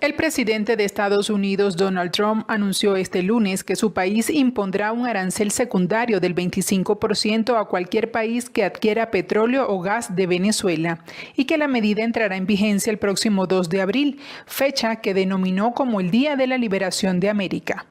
El presidente de Estados Unidos, Donald Trump, anunció este lunes que su país impondrá un arancel secundario del 25% a cualquier país que adquiera petróleo o gas de Venezuela y que la medida entrará en vigencia el próximo 2 de abril, fecha que denominó como el Día de la Liberación de América.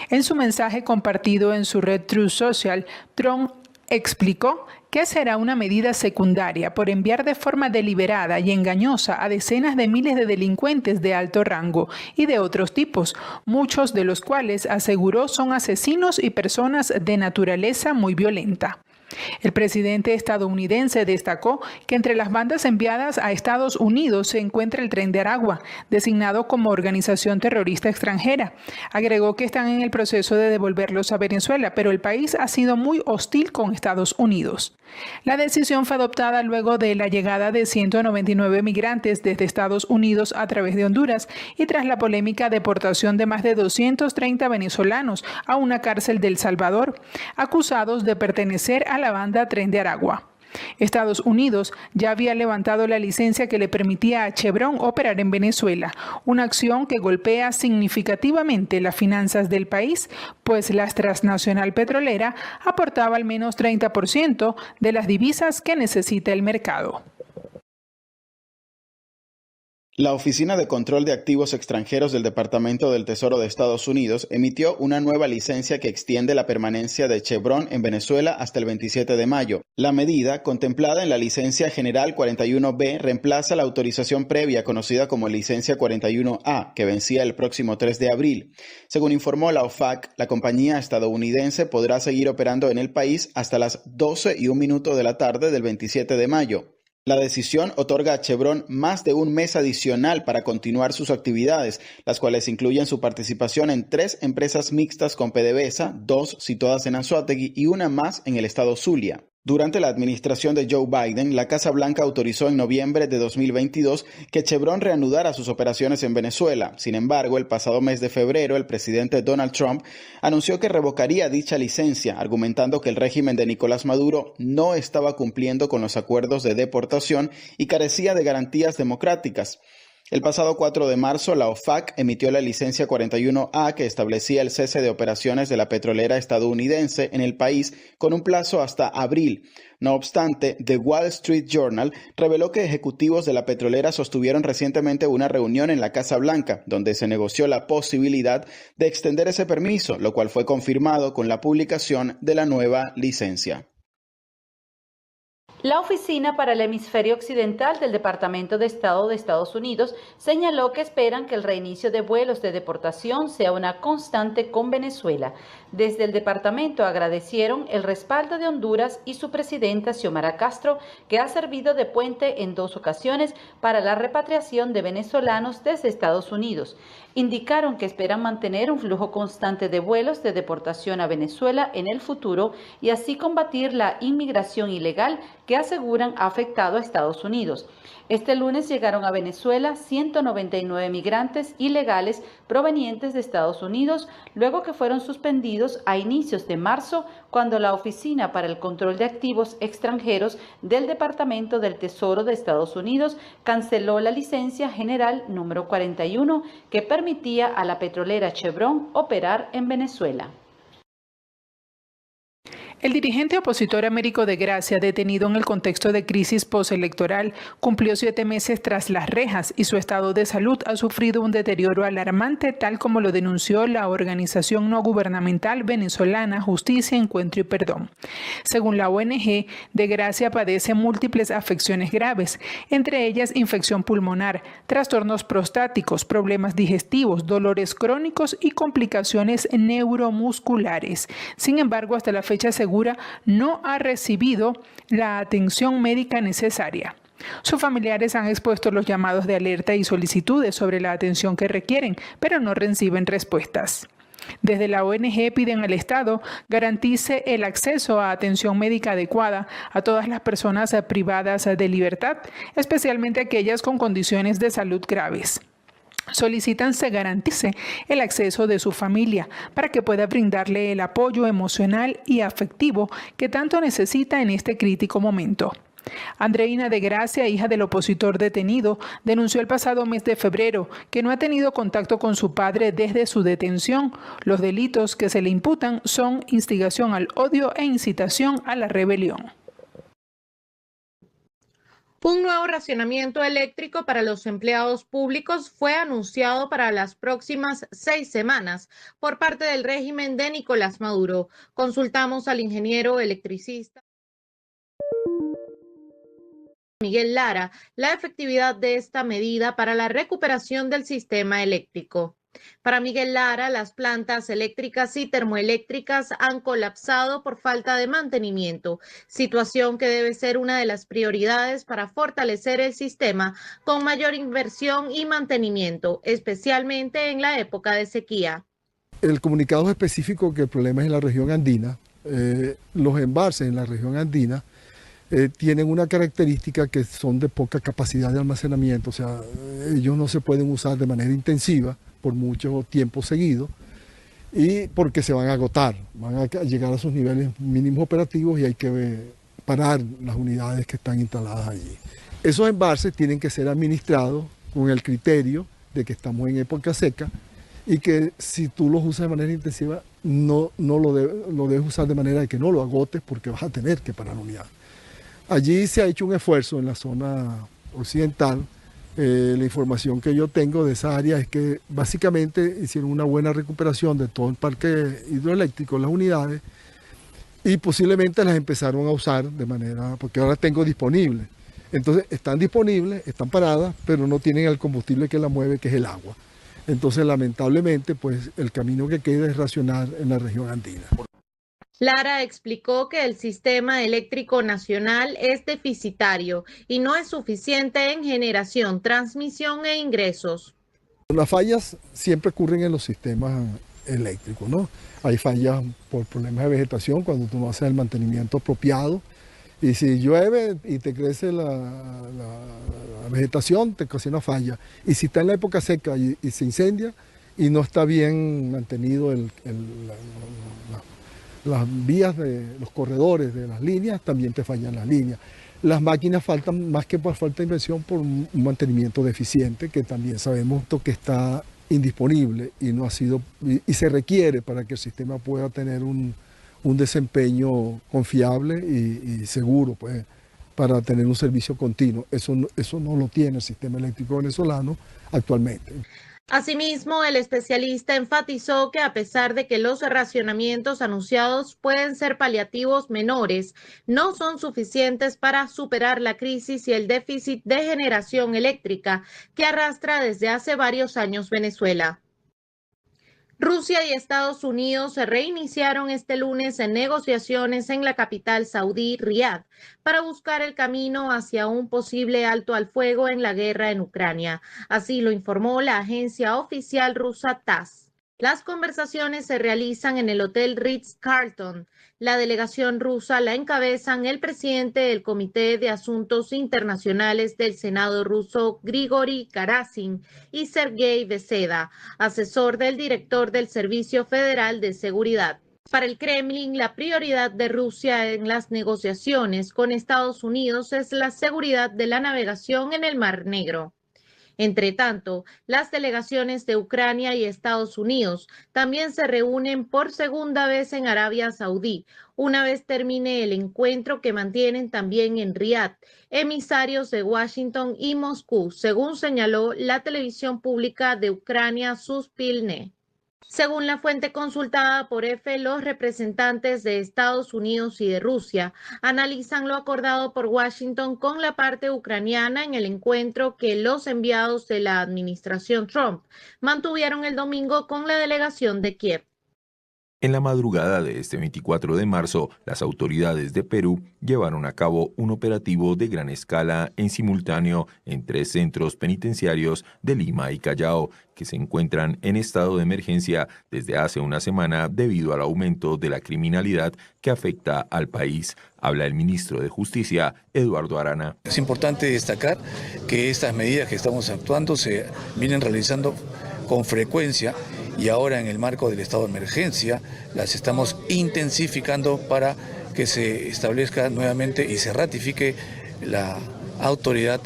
En su mensaje compartido en su red Truth Social, Trump explicó que será una medida secundaria por enviar de forma deliberada y engañosa a decenas de miles de delincuentes de alto rango y de otros tipos, muchos de los cuales aseguró son asesinos y personas de naturaleza muy violenta. El presidente estadounidense destacó que entre las bandas enviadas a Estados Unidos se encuentra el Tren de Aragua, designado como organización terrorista extranjera. Agregó que están en el proceso de devolverlos a Venezuela, pero el país ha sido muy hostil con Estados Unidos. La decisión fue adoptada luego de la llegada de 199 migrantes desde Estados Unidos a través de Honduras y tras la polémica deportación de más de 230 venezolanos a una cárcel de El Salvador, acusados de pertenecer a la banda Tren de Aragua. Estados Unidos ya había levantado la licencia que le permitía a Chevron operar en Venezuela, una acción que golpea significativamente las finanzas del país, pues la transnacional petrolera aportaba al menos 30% de las divisas que necesita el mercado. La Oficina de Control de Activos Extranjeros del Departamento del Tesoro de Estados Unidos emitió una nueva licencia que extiende la permanencia de Chevron en Venezuela hasta el 27 de mayo. La medida, contemplada en la Licencia General 41B, reemplaza la autorización previa conocida como Licencia 41A, que vencía el próximo 3 de abril. Según informó la OFAC, la compañía estadounidense podrá seguir operando en el país hasta las 12:01 de la tarde del 27 de mayo. La decisión otorga a Chevron más de un mes adicional para continuar sus actividades, las cuales incluyen su participación en 3 empresas mixtas con PDVSA, 2 situadas en Anzoátegui y una más en el estado Zulia. Durante la administración de Joe Biden, la Casa Blanca autorizó en noviembre de 2022 que Chevron reanudara sus operaciones en Venezuela. Sin embargo, el pasado mes de febrero, el presidente Donald Trump anunció que revocaría dicha licencia, argumentando que el régimen de Nicolás Maduro no estaba cumpliendo con los acuerdos de deportación y carecía de garantías democráticas. El pasado 4 de marzo, la OFAC emitió la licencia 41A que establecía el cese de operaciones de la petrolera estadounidense en el país con un plazo hasta abril. No obstante, The Wall Street Journal reveló que ejecutivos de la petrolera sostuvieron recientemente una reunión en la Casa Blanca, donde se negoció la posibilidad de extender ese permiso, lo cual fue confirmado con la publicación de la nueva licencia. La Oficina para el Hemisferio Occidental del Departamento de Estado de Estados Unidos señaló que esperan que el reinicio de vuelos de deportación sea una constante con Venezuela. Desde el departamento agradecieron el respaldo de Honduras y su presidenta Xiomara Castro, que ha servido de puente en 2 ocasiones para la repatriación de venezolanos desde Estados Unidos. Indicaron que esperan mantener un flujo constante de vuelos de deportación a Venezuela en el futuro y así combatir la inmigración ilegal que aseguran ha afectado a Estados Unidos. Este lunes llegaron a Venezuela 199 migrantes ilegales provenientes de Estados Unidos, luego que fueron suspendidos a inicios de marzo, cuando la Oficina para el Control de Activos Extranjeros del Departamento del Tesoro de Estados Unidos canceló la licencia general número 41 que permitía a la petrolera Chevron operar en Venezuela. El dirigente opositor Américo de Gracia, detenido en el contexto de crisis postelectoral, cumplió 7 meses tras las rejas y su estado de salud ha sufrido un deterioro alarmante, tal como lo denunció la organización no gubernamental venezolana Justicia, Encuentro y Perdón. Según la ONG, de Gracia padece múltiples afecciones graves, entre ellas infección pulmonar, trastornos prostáticos, problemas digestivos, dolores crónicos y complicaciones neuromusculares. Sin embargo, hasta la fecha asegura no ha recibido la atención médica necesaria. Sus familiares han expuesto los llamados de alerta y solicitudes sobre la atención que requieren, pero no reciben respuestas. Desde la ONG piden al Estado garantice el acceso a atención médica adecuada a todas las personas privadas de libertad, especialmente aquellas con condiciones de salud graves. Solicitan se garantice el acceso de su familia para que pueda brindarle el apoyo emocional y afectivo que tanto necesita en este crítico momento. Andreina de Gracia, hija del opositor detenido, denunció el pasado mes de febrero que no ha tenido contacto con su padre desde su detención. Los delitos que se le imputan son instigación al odio e incitación a la rebelión. Un nuevo racionamiento eléctrico para los empleados públicos fue anunciado para las próximas 6 semanas por parte del régimen de Nicolás Maduro. Consultamos al ingeniero electricista Miguel Lara la efectividad de esta medida para la recuperación del sistema eléctrico. Para Miguel Lara, las plantas eléctricas y termoeléctricas han colapsado por falta de mantenimiento, situación que debe ser una de las prioridades para fortalecer el sistema con mayor inversión y mantenimiento, especialmente en la época de sequía. El comunicado es específico que el problema es en la región andina. Los embalses en la región andina tienen una característica que son de poca capacidad de almacenamiento, o sea, ellos no se pueden usar de manera intensiva por mucho tiempo seguido y porque se van a agotar, van a llegar a sus niveles mínimos operativos y hay que parar las unidades que están instaladas allí. Esos embalses tienen que ser administrados con el criterio de que estamos en época seca y que si tú los usas de manera intensiva no lo debes usar de manera de que no lo agotes porque vas a tener que parar la unidad. Allí se ha hecho un esfuerzo en la zona occidental. La información que yo tengo de esa área es que básicamente hicieron una buena recuperación de todo el parque hidroeléctrico, las unidades, y posiblemente las empezaron a usar de manera, porque ahora tengo disponibles. Entonces están disponibles, están paradas, pero no tienen el combustible que la mueve, que es el agua. Entonces lamentablemente pues el camino que queda es racionar en la región andina. Lara explicó que el sistema eléctrico nacional es deficitario y no es suficiente en generación, transmisión e ingresos. Las fallas siempre ocurren en los sistemas eléctricos, ¿no? Hay fallas por problemas de vegetación cuando tú no haces el mantenimiento apropiado y si llueve y te crece la vegetación, te ocasiona falla. Y si está en la época seca y se incendia y no está bien mantenido las vías de los corredores de las líneas, también te fallan las líneas. Las máquinas faltan más que por falta de inversión por un mantenimiento deficiente, que también sabemos que está indisponible y no ha sido y se requiere para que el sistema pueda tener un desempeño confiable y seguro, pues, para tener un servicio continuo. Eso no lo tiene el sistema eléctrico venezolano actualmente. Asimismo, el especialista enfatizó que a pesar de que los racionamientos anunciados pueden ser paliativos menores, no son suficientes para superar la crisis y el déficit de generación eléctrica que arrastra desde hace varios años Venezuela. Rusia y Estados Unidos se reiniciaron este lunes en negociaciones en la capital saudí, Riad, para buscar el camino hacia un posible alto al fuego en la guerra en Ucrania. Así lo informó la agencia oficial rusa TASS. Las conversaciones se realizan en el Hotel Ritz-Carlton. La delegación rusa la encabezan el presidente del Comité de Asuntos Internacionales del Senado ruso, Grigori Karasin, y Sergei Beseda, asesor del director del Servicio Federal de Seguridad. Para el Kremlin, la prioridad de Rusia en las negociaciones con Estados Unidos es la seguridad de la navegación en el Mar Negro. Entre tanto, las delegaciones de Ucrania y Estados Unidos también se reúnen por segunda vez en Arabia Saudí, una vez termine el encuentro que mantienen también en Riad, emisarios de Washington y Moscú, según señaló la televisión pública de Ucrania, Suspilne. Según la fuente consultada por EFE, los representantes de Estados Unidos y de Rusia analizan lo acordado por Washington con la parte ucraniana en el encuentro que los enviados de la administración Trump mantuvieron el domingo con la delegación de Kiev. En la madrugada de este 24 de marzo, las autoridades de Perú llevaron a cabo un operativo de gran escala en simultáneo en 3 centros penitenciarios de Lima y Callao, que se encuentran en estado de emergencia desde hace una semana debido al aumento de la criminalidad que afecta al país. Habla el ministro de Justicia, Eduardo Arana. Es importante destacar que estas medidas que estamos actuando se vienen realizando con frecuencia y ahora en el marco del estado de emergencia las estamos intensificando para que se establezca nuevamente y se ratifique la autoridad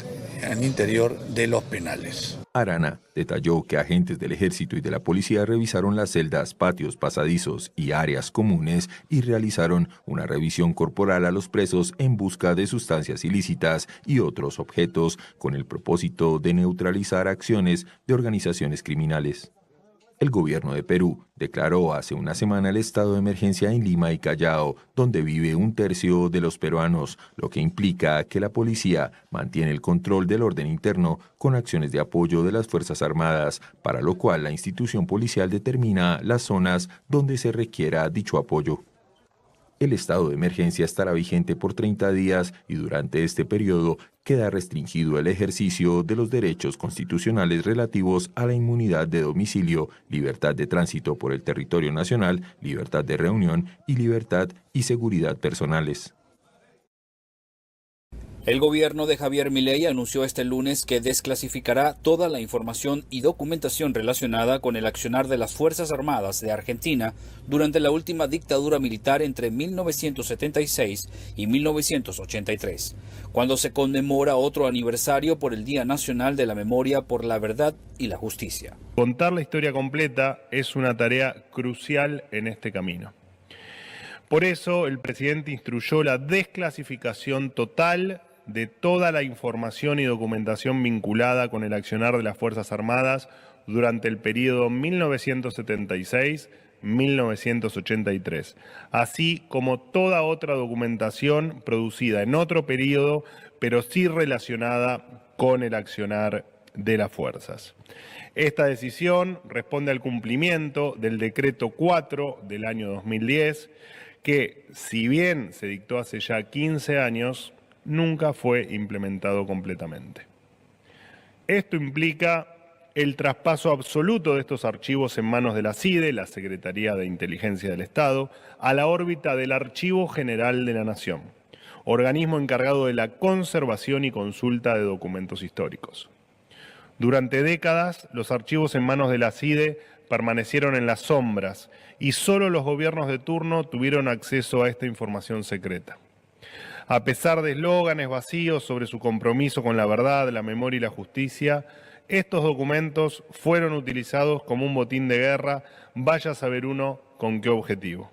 al interior de los penales. Arana detalló que agentes del Ejército y de la Policía revisaron las celdas, patios, pasadizos y áreas comunes y realizaron una revisión corporal a los presos en busca de sustancias ilícitas y otros objetos con el propósito de neutralizar acciones de organizaciones criminales. El gobierno de Perú declaró hace una semana el estado de emergencia en Lima y Callao, donde vive 1/3 de los peruanos, lo que implica que la policía mantiene el control del orden interno con acciones de apoyo de las Fuerzas Armadas, para lo cual la institución policial determina las zonas donde se requiera dicho apoyo. El estado de emergencia estará vigente por 30 días y durante este periodo queda restringido el ejercicio de los derechos constitucionales relativos a la inmunidad de domicilio, libertad de tránsito por el territorio nacional, libertad de reunión y libertad y seguridad personales. El gobierno de Javier Milei anunció este lunes que desclasificará toda la información y documentación relacionada con el accionar de las Fuerzas Armadas de Argentina durante la última dictadura militar entre 1976 y 1983, cuando se conmemora otro aniversario por el Día Nacional de la Memoria por la Verdad y la Justicia. Contar la historia completa es una tarea crucial en este camino. Por eso, el presidente instruyó la desclasificación total de toda la información y documentación vinculada con el accionar de las Fuerzas Armadas durante el periodo 1976-1983, así como toda otra documentación producida en otro periodo, pero sí relacionada con el accionar de las fuerzas. Esta decisión responde al cumplimiento del Decreto 4 del año 2010, que, si bien se dictó hace ya 15 años, nunca fue implementado completamente. Esto implica el traspaso absoluto de estos archivos en manos de la CIDE, la Secretaría de Inteligencia del Estado, a la órbita del Archivo General de la Nación, organismo encargado de la conservación y consulta de documentos históricos. Durante décadas, los archivos en manos de la CIDE permanecieron en las sombras y solo los gobiernos de turno tuvieron acceso a esta información secreta. A pesar de eslóganes vacíos sobre su compromiso con la verdad, la memoria y la justicia, estos documentos fueron utilizados como un botín de guerra, vaya a saber uno con qué objetivo.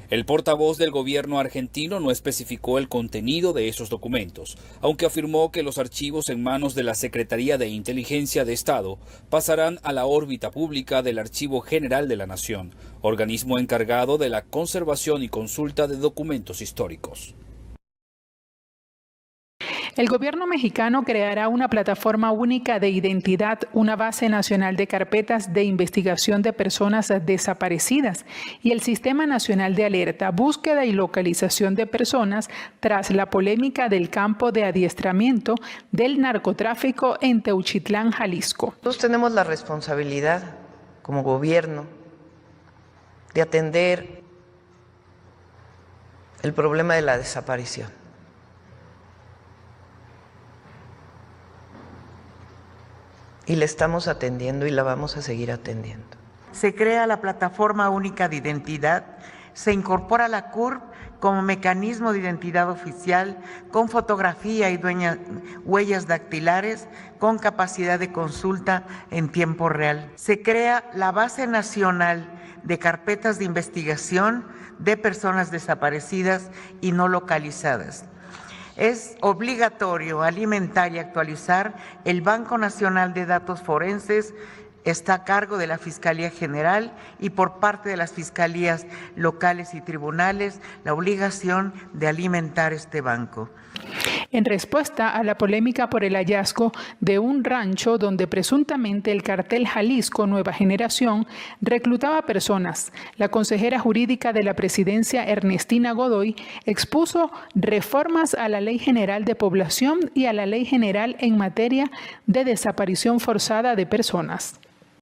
El portavoz del gobierno argentino no especificó el contenido de esos documentos, aunque afirmó que los archivos en manos de la Secretaría de Inteligencia de Estado pasarán a la órbita pública del Archivo General de la Nación, organismo encargado de la conservación y consulta de documentos históricos. El gobierno mexicano creará una plataforma única de identidad, una base nacional de carpetas de investigación de personas desaparecidas y el Sistema Nacional de Alerta, Búsqueda y Localización de Personas tras la polémica del campo de adiestramiento del narcotráfico en Teuchitlán, Jalisco. Nosotros tenemos la responsabilidad como gobierno de atender el problema de la desaparición. Y la estamos atendiendo y la vamos a seguir atendiendo. Se crea la Plataforma Única de Identidad, se incorpora la CURP como mecanismo de identidad oficial con fotografía y huellas dactilares con capacidad de consulta en tiempo real. Se crea la Base Nacional de Carpetas de Investigación de Personas Desaparecidas y No Localizadas. Es obligatorio alimentar y actualizar el Banco Nacional de Datos Forenses, está a cargo de la Fiscalía General y por parte de las fiscalías locales y tribunales la obligación de alimentar este banco. En respuesta a la polémica por el hallazgo de un rancho donde presuntamente el cartel Jalisco Nueva Generación reclutaba personas, la consejera jurídica de la presidencia, Ernestina Godoy, expuso reformas a la Ley General de Población y a la Ley General en materia de desaparición forzada de personas.